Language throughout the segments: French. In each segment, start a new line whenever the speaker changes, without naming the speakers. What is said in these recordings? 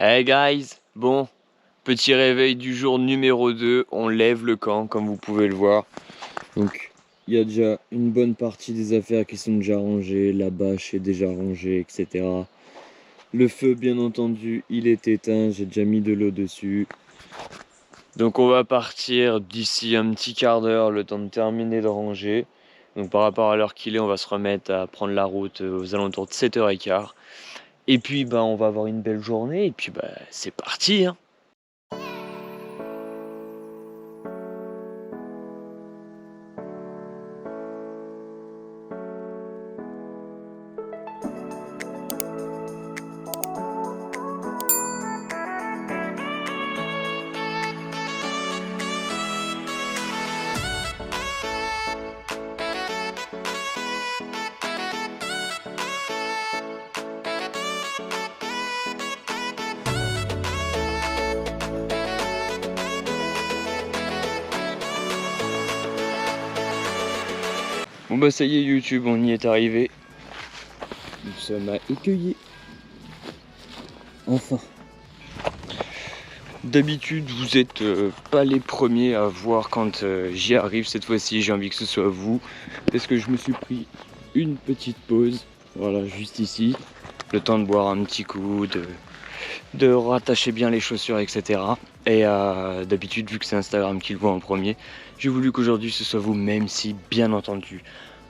Hey guys, bon, petit réveil du jour numéro 2, on lève le camp comme vous pouvez le voir. Donc il y a déjà une bonne partie des affaires qui sont déjà rangées, la bâche est déjà rangée, etc. Le feu bien entendu, il est éteint, j'ai déjà mis de l'eau dessus. Donc on va partir d'ici un petit quart d'heure, le temps de terminer de ranger. Donc par rapport à l'heure qu'il est, on va se remettre à prendre la route aux alentours de 7h15. Et puis on va avoir une belle journée et puis c'est parti hein. Bon ça y est YouTube, on y est arrivé. Nous sommes à Écueillé. Enfin. D'habitude vous êtes pas les premiers à voir quand j'y arrive. Cette fois-ci j'ai envie que ce soit vous. Parce que je me suis pris une petite pause. Voilà, juste ici. Le temps de boire un petit coup, de rattacher bien les chaussures, etc. Et d'habitude, vu que c'est Instagram qui le voit en premier, j'ai voulu qu'aujourd'hui ce soit vous, même si bien entendu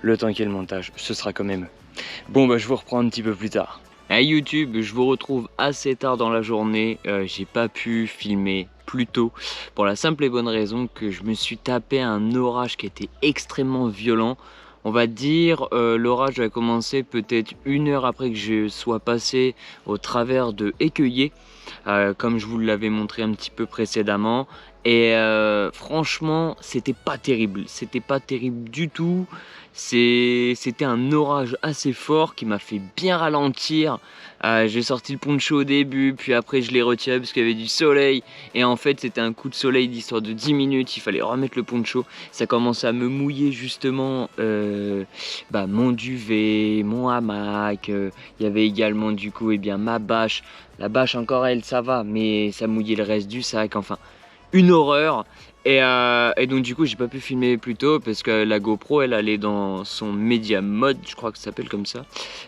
le temps qu'il y ait le montage, ce sera quand même. Bon je vous reprends un petit peu plus tard. Hey YouTube, je vous retrouve assez tard dans la journée, j'ai pas pu filmer plus tôt pour la simple et bonne raison que je me suis tapé un orage qui était extrêmement violent. On va dire l'orage a commencé peut-être 1 heure après que je sois passé au travers de Écueillé, comme je vous l'avais montré un petit peu précédemment. Et franchement, c'était pas terrible du tout. C'était un orage assez fort qui m'a fait bien ralentir. J'ai sorti le poncho au début, puis après je l'ai retiré parce qu'il y avait du soleil. Et en fait, c'était un coup de soleil d'histoire de 10 minutes. Il fallait remettre le poncho. Ça commençait à me mouiller justement mon duvet, mon hamac. Il y avait également du coup ma bâche. La bâche encore elle, ça va, mais ça mouillait le reste du sac. Enfin, une horreur. Et donc du coup j'ai pas pu filmer plus tôt parce que la GoPro elle est dans son Media Mode, je crois que ça s'appelle comme ça,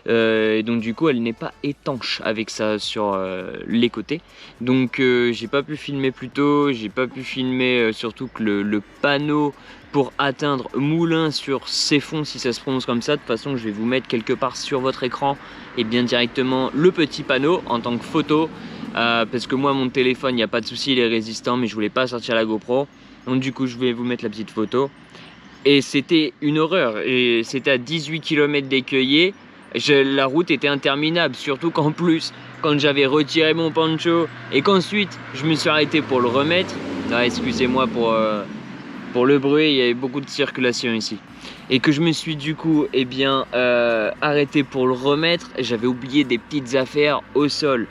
et donc du coup elle n'est pas étanche avec ça sur les côtés, donc j'ai pas pu filmer plus tôt, j'ai pas pu filmer surtout que le panneau pour atteindre Moulins sur Ceffonds, si ça se prononce comme ça. De toute façon je vais vous mettre quelque part sur votre écran et bien directement le petit panneau en tant que photo. Parce que moi mon téléphone il n'y a pas de souci, il est résistant, mais je voulais pas sortir la GoPro, donc du coup je vais vous mettre la petite photo. Et c'était une horreur, et c'était à 18 km d'Écueillé. La route était interminable, surtout qu'en plus quand j'avais retiré mon poncho et qu'ensuite je me suis arrêté pour le remettre, excusez-moi pour le bruit, il y avait beaucoup de circulation ici. Et que je me suis du coup arrêté pour le remettre, j'avais oublié des petites affaires au sol.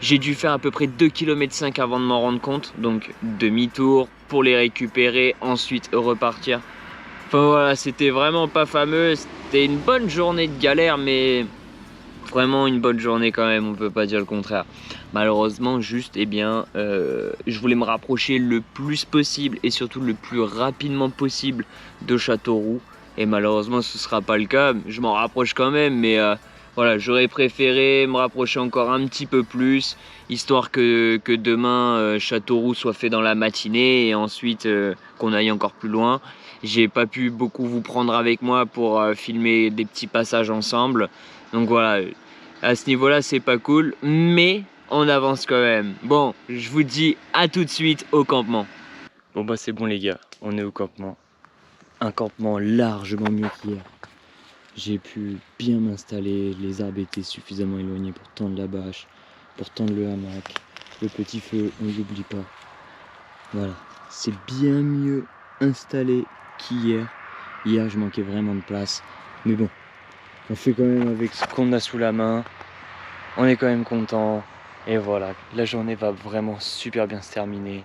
J'ai dû faire à peu près 2,5 km avant de m'en rendre compte, donc demi-tour pour les récupérer, ensuite repartir. Enfin voilà, c'était vraiment pas fameux, c'était une bonne journée de galère, mais vraiment une bonne journée quand même, on peut pas dire le contraire. Malheureusement juste je voulais me rapprocher le plus possible et surtout le plus rapidement possible de Châteauroux, et malheureusement ce sera pas le cas. Je m'en rapproche quand même, mais voilà, j'aurais préféré me rapprocher encore un petit peu plus, histoire que demain Châteauroux soit fait dans la matinée et ensuite qu'on aille encore plus loin. J'ai pas pu beaucoup vous prendre avec moi pour filmer des petits passages ensemble, donc voilà, à ce niveau là c'est pas cool, mais on avance quand même. Bon, je vous dis à tout de suite au campement. Bon c'est bon les gars, on est au campement. Un campement largement mieux qu'hier. J'ai pu bien m'installer, les arbres étaient suffisamment éloignés pour tendre la bâche, pour tendre le hamac. Le petit feu, on l'oublie pas. Voilà, c'est bien mieux installé qu'hier. Hier je manquais vraiment de place, mais bon, on fait quand même avec ce qu'on a sous la main. On est quand même content. Et voilà, la journée va vraiment super bien se terminer.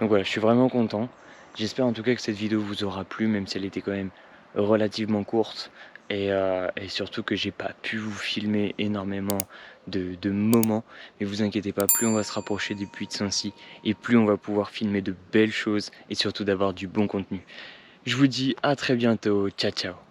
Donc voilà, je suis vraiment content. J'espère en tout cas que cette vidéo vous aura plu, même si elle était quand même relativement courte. et surtout que j'ai pas pu vous filmer énormément de moments. Mais vous inquiétez pas, plus on va se rapprocher des puits de Sancy et plus on va pouvoir filmer de belles choses et surtout d'avoir du bon contenu. Je vous dis à très bientôt, ciao ciao.